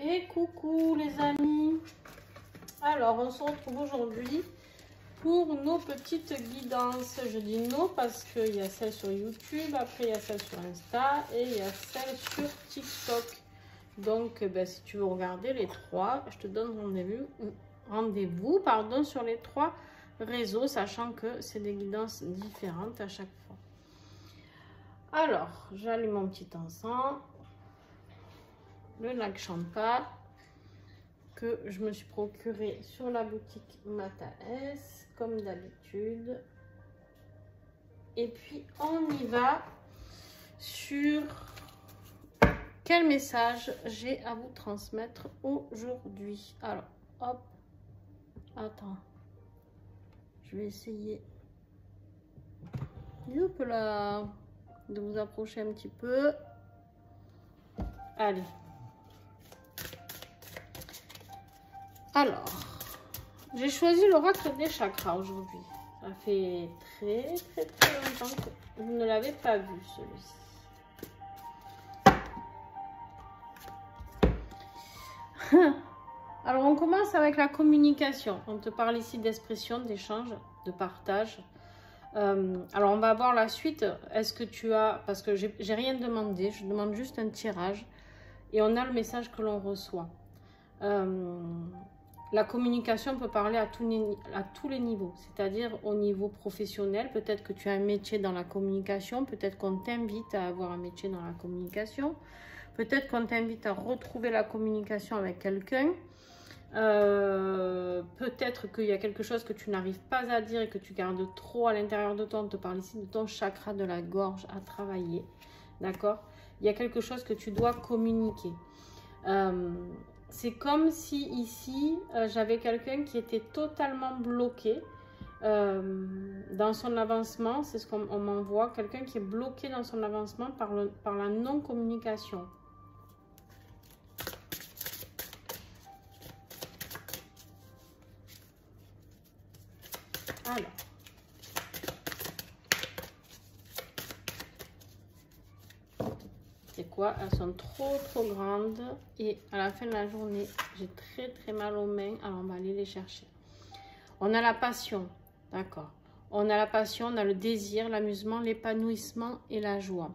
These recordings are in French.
Et coucou les amis. Alors on se retrouve aujourd'hui pour nos petites guidances. Je dis nos parce qu'il y a celle sur YouTube, après il y a celle sur Insta et il y a celle sur TikTok. Donc si tu veux regarder les trois, je te donne rendez-vous sur les trois réseaux, sachant que c'est des guidances différentes à chaque fois. Alors, j'allume mon petit encens, le lac Champa que je me suis procuré sur la boutique Mataes, comme d'habitude. Et puis, on y va sur quel message j'ai à vous transmettre aujourd'hui. Alors, hop, attends, je vais essayer là, de vous approcher un petit peu. Allez. Alors, j'ai choisi l'oracle des chakras aujourd'hui. Ça fait très longtemps que vous ne l'avez pas vu, celui-ci. Alors, on commence avec la communication. On te parle ici d'expression, d'échange, de partage. Alors, on va voir la suite. Est-ce que tu as... Parce que j'ai rien demandé, je demande juste un tirage. Et on a le message que l'on reçoit. La communication peut parler à tous les niveaux, c'est-à-dire au niveau professionnel. Peut-être que tu as un métier dans la communication, peut-être qu'on t'invite à avoir un métier dans la communication, peut-être qu'on t'invite à retrouver la communication avec quelqu'un, peut-être qu'il y a quelque chose que tu n'arrives pas à dire et que tu gardes trop à l'intérieur de toi. On te parle ici de ton chakra de la gorge à travailler, d'accord? Il y a quelque chose que tu dois communiquer. C'est comme si ici, j'avais quelqu'un qui était totalement bloqué dans son avancement. C'est ce qu'on m'envoie, quelqu'un qui est bloqué dans son avancement par la non-communication. Alors. C'est quoi? Elles sont trop grandes et à la fin de la journée, j'ai très mal aux mains. Alors, on va aller les chercher. On a la passion, d'accord. On a la passion, on a le désir, l'amusement, l'épanouissement et la joie.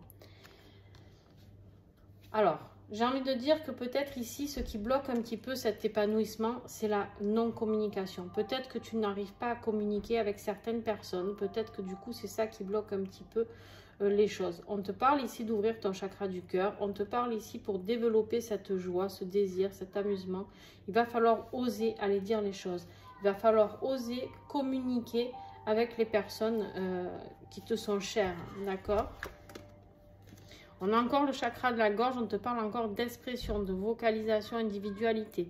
Alors, j'ai envie de dire que peut-être ici, ce qui bloque un petit peu cet épanouissement, c'est la non-communication. Peut-être que tu n'arrives pas à communiquer avec certaines personnes. Peut-être que du coup, c'est ça qui bloque un petit peu les choses. On te parle ici d'ouvrir ton chakra du cœur. On te parle ici pour développer cette joie, ce désir, cet amusement. Il va falloir oser aller dire les choses. Il va falloir oser communiquer avec les personnes qui te sont chères, d'accord? On a encore le chakra de la gorge, on te parle encore d'expression, de vocalisation, individualité,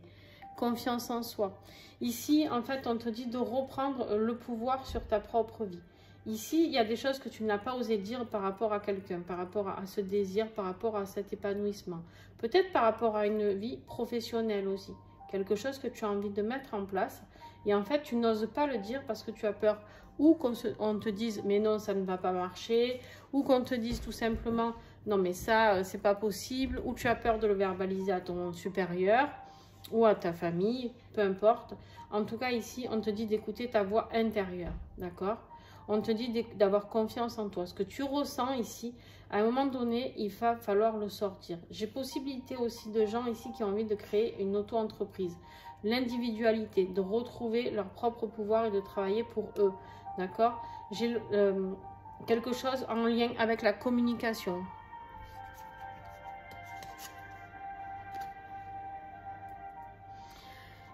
confiance en soi. Ici, en fait, on te dit de reprendre le pouvoir sur ta propre vie. Ici, il y a des choses que tu n'as pas osé dire par rapport à quelqu'un, par rapport à ce désir, par rapport à cet épanouissement. Peut-être par rapport à une vie professionnelle aussi. Quelque chose que tu as envie de mettre en place. Et en fait, tu n'oses pas le dire parce que tu as peur. Ou qu'on te dise, mais non, ça ne va pas marcher. Ou qu'on te dise tout simplement, non, mais ça, c'est pas possible. Ou tu as peur de le verbaliser à ton supérieur ou à ta famille, peu importe. En tout cas, ici, on te dit d'écouter ta voix intérieure, d'accord? On te dit d'avoir confiance en toi. Ce que tu ressens ici, à un moment donné, il va falloir le sortir. J'ai possibilité aussi de gens ici qui ont envie de créer une auto-entreprise. L'individualité, de retrouver leur propre pouvoir et de travailler pour eux, d'accord? J'ai quelque chose en lien avec la communication.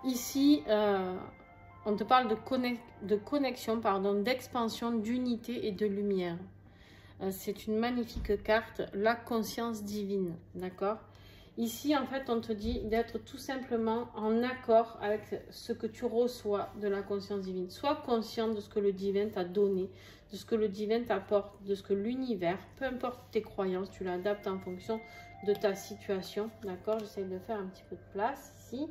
Ici, on te parle de connexion, d'expansion, d'unité et de lumière. C'est une magnifique carte, la conscience divine, d'accord? Ici, en fait, on te dit d'être tout simplement en accord avec ce que tu reçois de la conscience divine. Sois conscient de ce que le divin t'a donné, de ce que le divin t'apporte, de ce que l'univers, peu importe tes croyances, tu l'adaptes en fonction de ta situation, d'accord? J'essaie de faire un petit peu de place ici.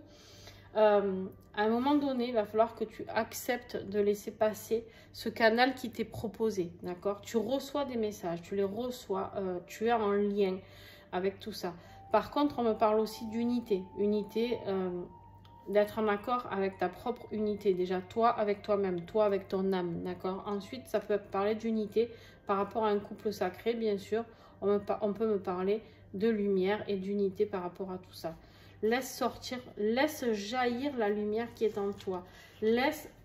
À un moment donné, il va falloir que tu acceptes de laisser passer ce canal qui t'est proposé, d'accord? Tu reçois des messages, tu les reçois, tu es en lien avec tout ça. Par contre, on me parle aussi d'unité. Unité, d'être en accord avec ta propre unité. Déjà, toi avec toi-même, toi avec ton âme, d'accord? Ensuite, ça peut parler d'unité par rapport à un couple sacré, bien sûr. On peut me parler de lumière et d'unité par rapport à tout ça. Laisse sortir, laisse jaillir la lumière qui est en toi.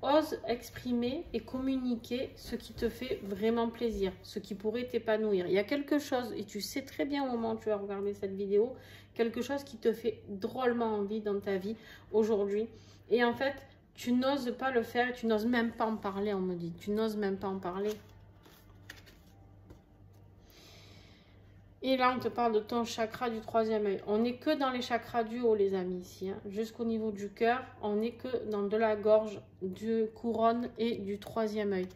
Ose exprimer et communiquer ce qui te fait vraiment plaisir, ce qui pourrait t'épanouir. Il y a quelque chose, et tu sais très bien au moment où tu vas regarder cette vidéo, quelque chose qui te fait drôlement envie dans ta vie aujourd'hui. Et en fait, tu n'oses pas le faire, tu n'oses même pas en parler, on me dit. Tu n'oses même pas en parler. Et là, on te parle de ton chakra du troisième œil. On n'est que dans les chakras du haut, les amis, ici. Hein. Jusqu'au niveau du cœur, on n'est que dans de la gorge, du couronne et du troisième œil.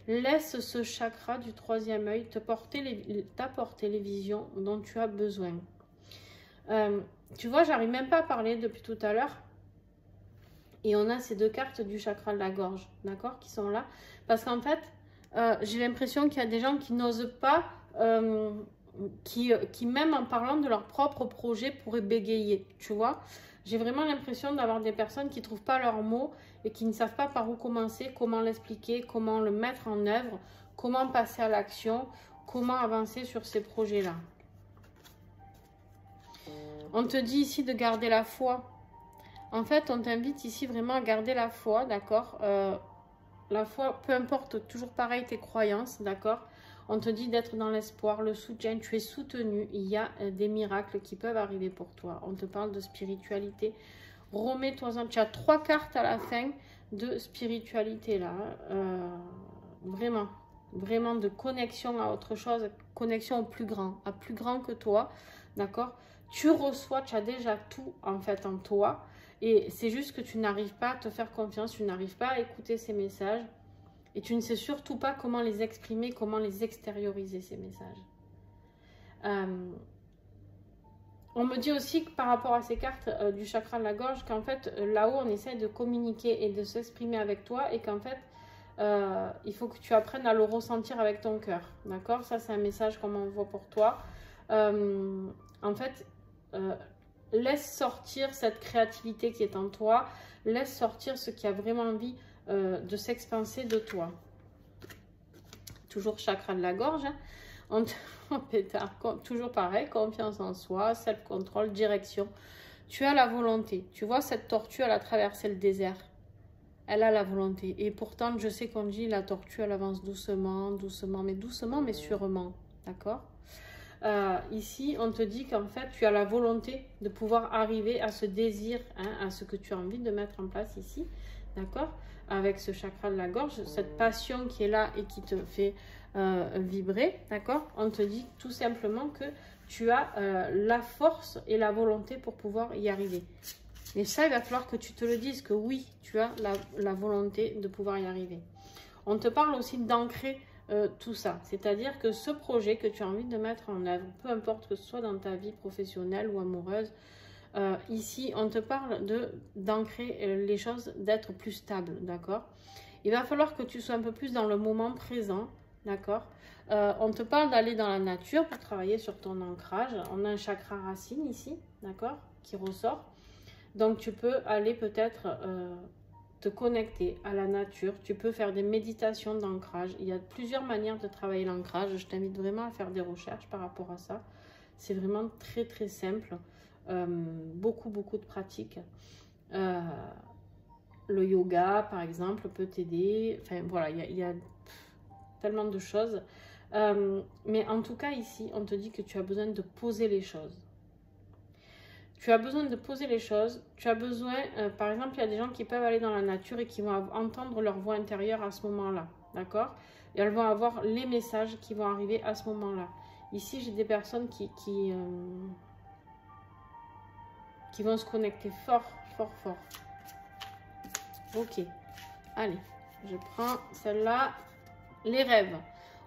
Laisse ce chakra du troisième œil t'apporter les visions dont tu as besoin. Tu vois, j'arrive même pas à parler depuis tout à l'heure. Et on a ces deux cartes du chakra de la gorge, d'accord, qui sont là. Parce qu'en fait, j'ai l'impression qu'il y a des gens qui n'osent pas... Qui même en parlant de leur propre projet pourraient bégayer, tu vois. J'ai vraiment l'impression d'avoir des personnes qui ne trouvent pas leurs mots et qui ne savent pas par où commencer, comment l'expliquer, comment le mettre en œuvre, comment passer à l'action, comment avancer sur ces projets-là. On te dit ici de garder la foi. En fait, on t'invite ici vraiment à garder la foi, d'accord. La foi, peu importe, toujours pareil tes croyances, d'accord. On te dit d'être dans l'espoir, le soutien, tu es soutenu. Il y a des miracles qui peuvent arriver pour toi. On te parle de spiritualité. Remets-toi-en. Tu as 3 cartes à la fin de spiritualité là. Vraiment, vraiment de connexion à autre chose, connexion au plus grand, à plus grand que toi. D'accord? Tu reçois, tu as déjà tout en fait en toi. Et c'est juste que tu n'arrives pas à te faire confiance, tu n'arrives pas à écouter ces messages. Et tu ne sais surtout pas comment les exprimer, comment les extérioriser, ces messages. On me dit aussi que par rapport à ces cartes du chakra de la gorge, qu'en fait, là-haut, on essaie de communiquer et de s'exprimer avec toi. Et qu'en fait, il faut que tu apprennes à le ressentir avec ton cœur. D'accord? Ça, c'est un message qu'on m'envoie pour toi. En fait, laisse sortir cette créativité qui est en toi. Laisse sortir ce qui a vraiment envie de s'expanser de toi. Toujours chakra de la gorge. Hein. Toujours pareil, confiance en soi, self-control, direction. Tu as la volonté. Tu vois, cette tortue, elle a traversé le désert. Elle a la volonté. Et pourtant, je sais qu'on dit la tortue, elle avance doucement, doucement, mais sûrement. D'accord? Ici, on te dit qu'en fait, tu as la volonté de pouvoir arriver à ce désir, hein, à ce que tu as envie de mettre en place ici. D'accord? Avec ce chakra de la gorge, cette passion qui est là et qui te fait vibrer. D'accord? On te dit tout simplement que tu as la force et la volonté pour pouvoir y arriver. Et ça, il va falloir que tu te le dises, que oui, tu as la volonté de pouvoir y arriver. On te parle aussi d'ancrer tout ça. C'est-à-dire que ce projet que tu as envie de mettre en œuvre, peu importe que ce soit dans ta vie professionnelle ou amoureuse, ici, on te parle d'ancrer les choses, d'être plus stable, d'accord? Il va falloir que tu sois un peu plus dans le moment présent, d'accord? On te parle d'aller dans la nature pour travailler sur ton ancrage. On a un chakra racine ici, d'accord? Qui ressort. Donc, tu peux aller peut-être te connecter à la nature. Tu peux faire des méditations d'ancrage. Il y a plusieurs manières de travailler l'ancrage. Je t'invite vraiment à faire des recherches par rapport à ça. C'est vraiment très, très simple. Beaucoup de pratiques. Le yoga, par exemple, peut t'aider. Enfin, voilà, il y a tellement de choses. Mais en tout cas, ici, on te dit que tu as besoin de poser les choses. Tu as besoin de poser les choses. Tu as besoin, par exemple, il y a des gens qui peuvent aller dans la nature et qui vont entendre leur voix intérieure à ce moment-là. D'accord? Et elles vont avoir les messages qui vont arriver à ce moment-là. Ici, j'ai des personnes qui vont se connecter fort. Ok. Allez, je prends celle-là. Les rêves.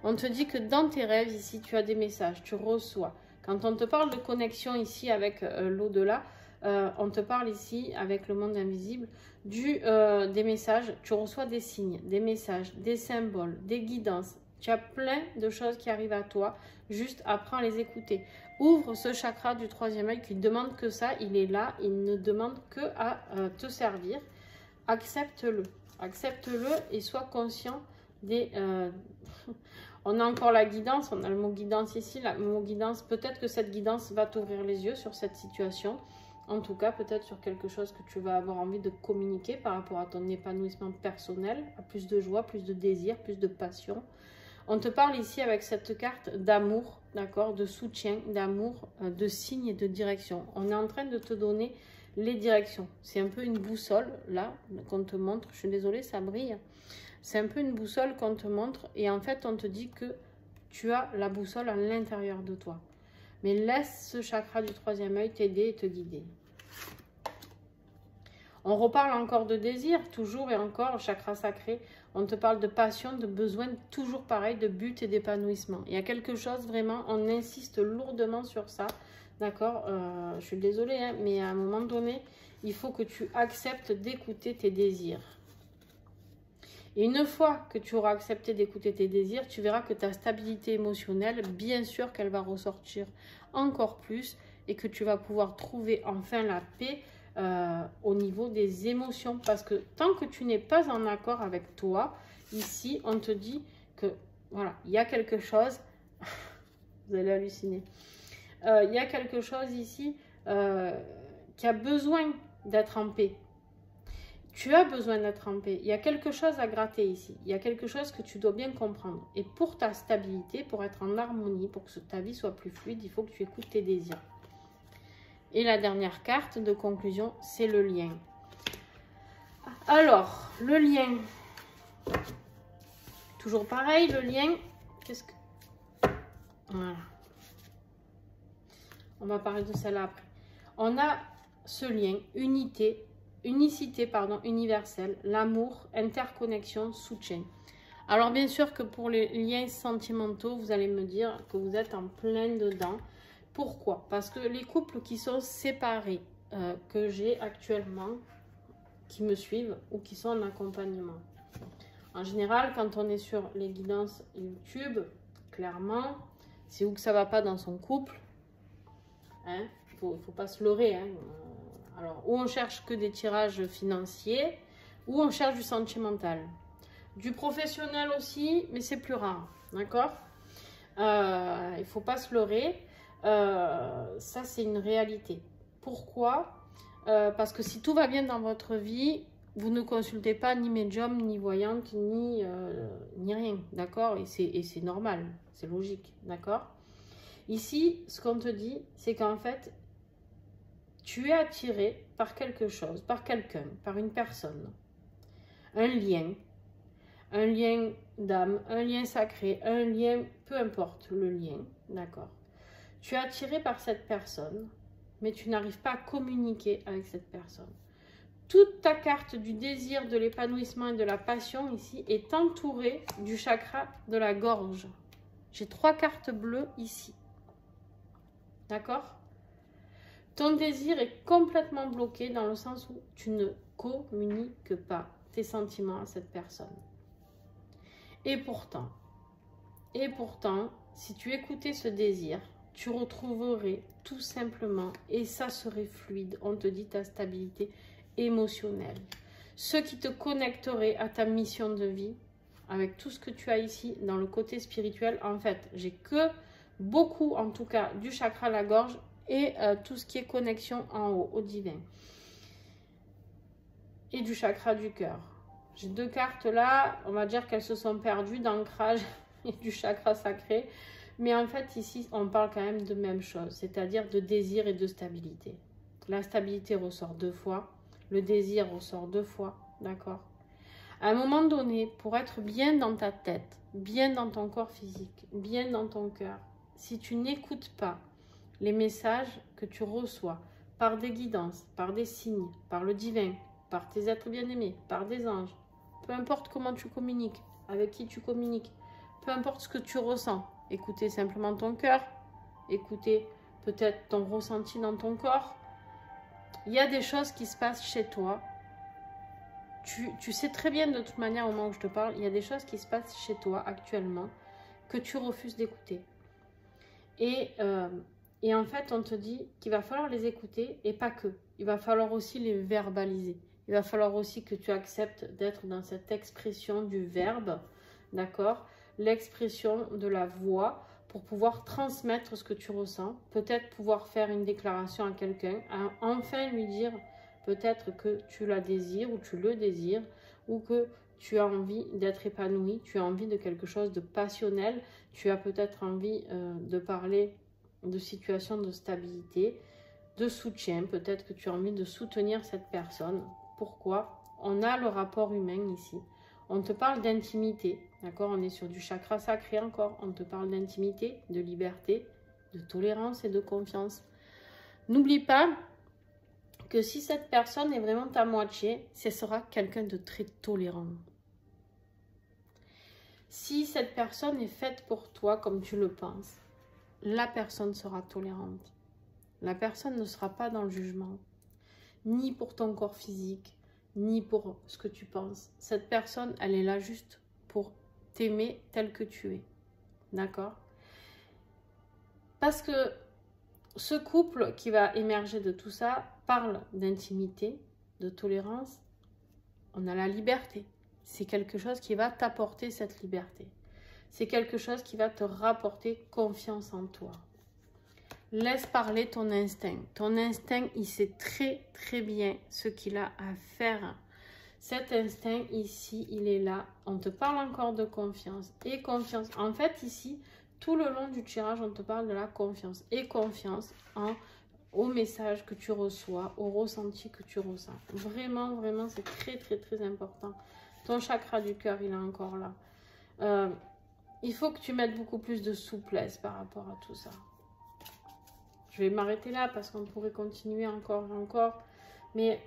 On te dit que dans tes rêves, ici, tu as des messages. Tu reçois. Quand on te parle de connexion ici avec l'au-delà, on te parle ici avec le monde invisible des messages. Tu reçois des signes, des messages, des symboles, des guidances. Tu as plein de choses qui arrivent à toi. Juste apprends à les écouter. Ouvre ce chakra du troisième œil qui ne demande que ça. Il est là. Il ne demande que à te servir. Accepte-le. Accepte-le et sois conscient des... On a encore la guidance. On a le mot guidance ici. Le mot guidance, peut-être que cette guidance va t'ouvrir les yeux sur cette situation. En tout cas, peut-être sur quelque chose que tu vas avoir envie de communiquer par rapport à ton épanouissement personnel, à plus de joie, plus de désir, plus de passion. On te parle ici avec cette carte d'amour, d'accord, de soutien, d'amour, de signe et de direction. On est en train de te donner les directions. C'est un peu une boussole, là, qu'on te montre. Je suis désolée, ça brille. C'est un peu une boussole qu'on te montre. Et en fait, on te dit que tu as la boussole à l'intérieur de toi. Mais laisse ce chakra du troisième œil t'aider et te guider. On reparle encore de désir, toujours et encore, chakra sacré. On te parle de passion, de besoin, toujours pareil, de but et d'épanouissement. Il y a quelque chose, vraiment, on insiste lourdement sur ça. D'accord, je suis désolée, hein, mais à un moment donné, il faut que tu acceptes d'écouter tes désirs. Et une fois que tu auras accepté d'écouter tes désirs, tu verras que ta stabilité émotionnelle, bien sûr qu'elle va ressortir encore plus et que tu vas pouvoir trouver enfin la paix au niveau des émotions. Parce que tant que tu n'es pas en accord avec toi, ici, on te dit que, voilà, il y a quelque chose, vous allez halluciner, il y a quelque chose ici qui a besoin d'être en paix. Tu as besoin d'être en paix. Il y a quelque chose à gratter ici. Il y a quelque chose que tu dois bien comprendre. Et pour ta stabilité, pour être en harmonie, pour que ta vie soit plus fluide, il faut que tu écoutes tes désirs. Et la dernière carte de conclusion, c'est le lien. Alors, le lien. Toujours pareil, le lien. Qu'est-ce que... Voilà. On va parler de celle-là après. On a ce lien, unicité, pardon, universelle, l'amour, interconnexion, soutien. Alors bien sûr que pour les liens sentimentaux, vous allez me dire que vous êtes en plein dedans. Pourquoi? Parce que les couples qui sont séparés, que j'ai actuellement, qui me suivent ou qui sont en accompagnement. En général, quand on est sur les guidances YouTube, clairement, c'est où que ça va pas dans son couple. Hein? Faut pas se leurrer, hein. Alors, ou on cherche que des tirages financiers, ou on cherche du sentimental. Du professionnel aussi, mais c'est plus rare, d'accord? Il ne faut pas se leurrer. Ça, c'est une réalité. Pourquoi? Parce que si tout va bien dans votre vie, vous ne consultez pas ni médium, ni voyante, ni rien, d'accord? Et c'est normal, c'est logique, d'accord? Ici, ce qu'on te dit, c'est qu'en fait, tu es attiré par quelque chose, par quelqu'un, par une personne, un lien d'âme, un lien sacré, un lien, peu importe le lien, d'accord. Tu es attiré par cette personne, mais tu n'arrives pas à communiquer avec cette personne. Toute ta carte du désir, de l'épanouissement et de la passion ici est entourée du chakra de la gorge. J'ai 3 cartes bleues ici, d'accord. Ton désir est complètement bloqué dans le sens où tu ne communiques pas tes sentiments à cette personne. Et pourtant, si tu écoutais ce désir, tu retrouverais tout simplement, et ça serait fluide, on te dit ta stabilité émotionnelle. Ce qui te connecterait à ta mission de vie, avec tout ce que tu as ici dans le côté spirituel. En fait, j'ai que beaucoup, en tout cas, du chakra à la gorge, et tout ce qui est connexion en haut, au divin. Et du chakra du cœur. J'ai 2 cartes là, on va dire qu'elles se sont perdues d'ancrage et du chakra sacré. Mais en fait, ici, on parle quand même de même chose, c'est-à-dire de désir et de stabilité. La stabilité ressort 2 fois, le désir ressort 2 fois, d'accord? À un moment donné, pour être bien dans ta tête, bien dans ton corps physique, bien dans ton cœur, si tu n'écoutes pas les messages que tu reçois par des guidances, par des signes, par le divin, par tes êtres bien-aimés, par des anges, peu importe comment tu communiques, avec qui tu communiques, peu importe ce que tu ressens, écoutez simplement ton cœur, écoutez peut-être ton ressenti dans ton corps. Il y a des choses qui se passent chez toi. Tu sais très bien de toute manière au moment où je te parle, il y a des choses qui se passent chez toi actuellement que tu refuses d'écouter. Et en fait, on te dit qu'il va falloir les écouter et pas que. Il va falloir aussi les verbaliser. Il va falloir aussi que tu acceptes d'être dans cette expression du verbe, d'accord? L'expression de la voix pour pouvoir transmettre ce que tu ressens. Peut-être pouvoir faire une déclaration à quelqu'un, enfin lui dire peut-être que tu la désires ou tu le désires ou que tu as envie d'être épanoui, tu as envie de quelque chose de passionnel, tu as peut-être envie de parler de situation de stabilité, de soutien, peut-être que tu as envie de soutenir cette personne. Pourquoi? On a le rapport humain ici. On te parle d'intimité, d'accord? On est sur du chakra sacré encore. On te parle d'intimité, de liberté, de tolérance et de confiance. N'oublie pas que si cette personne est vraiment ta moitié, ce sera quelqu'un de très tolérant. Si cette personne est faite pour toi comme tu le penses, la personne sera tolérante. La personne ne sera pas dans le jugement, ni pour ton corps physique, ni pour ce que tu penses. Cette personne, elle est là juste pour t'aimer tel que tu es. D'accord? Parce que ce couple qui va émerger de tout ça parle d'intimité, de tolérance. On a la liberté. C'est quelque chose qui va t'apporter cette liberté. C'est quelque chose qui va te rapporter confiance en toi. Laisse parler ton instinct. Ton instinct, il sait très très bien ce qu'il a à faire. Cet instinct ici, il est là. On te parle encore de confiance et confiance. En fait, ici, tout le long du tirage, on te parle de la confiance et confiance au message que tu reçois, au ressenti que tu ressens. Vraiment, vraiment, c'est très très très important. Ton chakra du cœur, il est encore là. Il faut que tu mettes beaucoup plus de souplesse par rapport à tout ça. Je vais m'arrêter là parce qu'on pourrait continuer encore et encore. Mais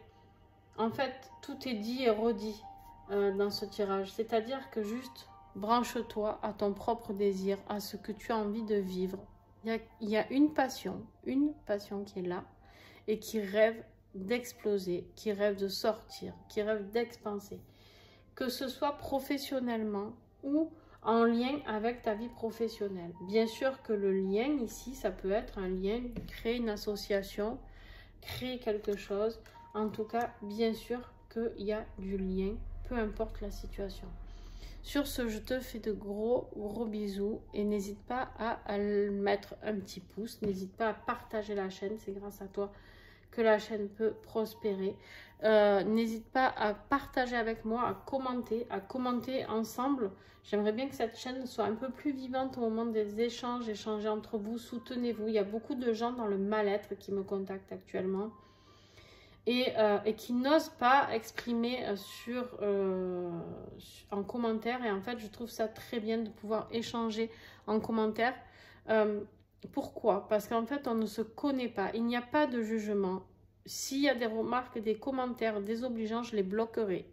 en fait, tout est dit et redit dans ce tirage. C'est-à-dire que juste branche-toi à ton propre désir, à ce que tu as envie de vivre. Il y a une passion qui est là et qui rêve d'exploser, qui rêve de sortir, qui rêve d'expanser. Que ce soit professionnellement ou en lien avec ta vie professionnelle. Bien sûr que le lien ici, ça peut être un lien, créer une association, créer quelque chose. En tout cas, bien sûr qu'il y a du lien, peu importe la situation. Sur ce, je te fais de gros bisous et n'hésite pas à mettre un petit pouce, n'hésite pas à partager la chaîne, c'est grâce à toi que la chaîne peut prospérer. N'hésite pas à partager avec moi, à commenter ensemble. J'aimerais bien que cette chaîne soit un peu plus vivante au moment des échanges, échanger entre vous, soutenez-vous. Il y a beaucoup de gens dans le mal-être qui me contactent actuellement et qui n'osent pas exprimer en commentaire. Et en fait, je trouve ça très bien de pouvoir échanger en commentaire. Pourquoi? Parce qu'en fait, on ne se connaît pas. Il n'y a pas de jugement. S'il y a des remarques, des commentaires désobligeants, je les bloquerai.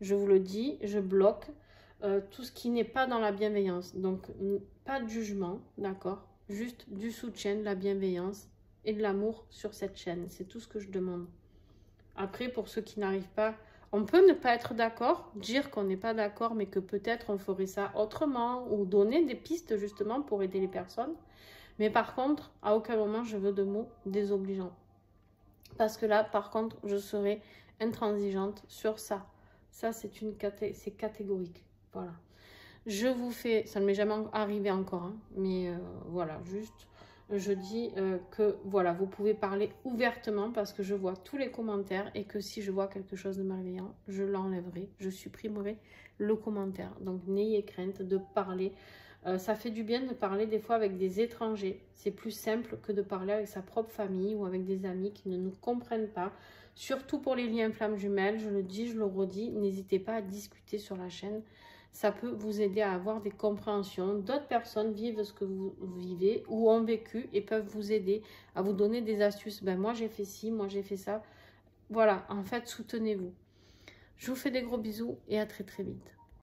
Je vous le dis, je bloque tout ce qui n'est pas dans la bienveillance. Donc, pas de jugement, d'accord? Juste du soutien, de la bienveillance et de l'amour sur cette chaîne. C'est tout ce que je demande. Après, pour ceux qui n'arrivent pas, on peut ne pas être d'accord, dire qu'on n'est pas d'accord, mais que peut-être on ferait ça autrement ou donner des pistes justement pour aider les personnes. Mais par contre, à aucun moment, je veux de mots désobligeants. Parce que là, par contre, je serai intransigeante sur ça. Ça, c'est catégorique. Voilà. Je vous fais... Ça ne m'est jamais arrivé encore, hein, mais voilà, juste... Je dis que voilà, vous pouvez parler ouvertement parce que je vois tous les commentaires et que si je vois quelque chose de malveillant, je l'enlèverai, je supprimerai le commentaire. Donc, n'ayez crainte de parler. Ça fait du bien de parler des fois avec des étrangers. C'est plus simple que de parler avec sa propre famille ou avec des amis qui ne nous comprennent pas. Surtout pour les liens flammes jumelles, je le dis, je le redis, n'hésitez pas à discuter sur la chaîne. Ça peut vous aider à avoir des compréhensions. D'autres personnes vivent ce que vous vivez ou ont vécu et peuvent vous aider à vous donner des astuces. Ben moi, j'ai fait ci, moi, j'ai fait ça. Voilà, en fait, soutenez-vous. Je vous fais des gros bisous et à très très vite.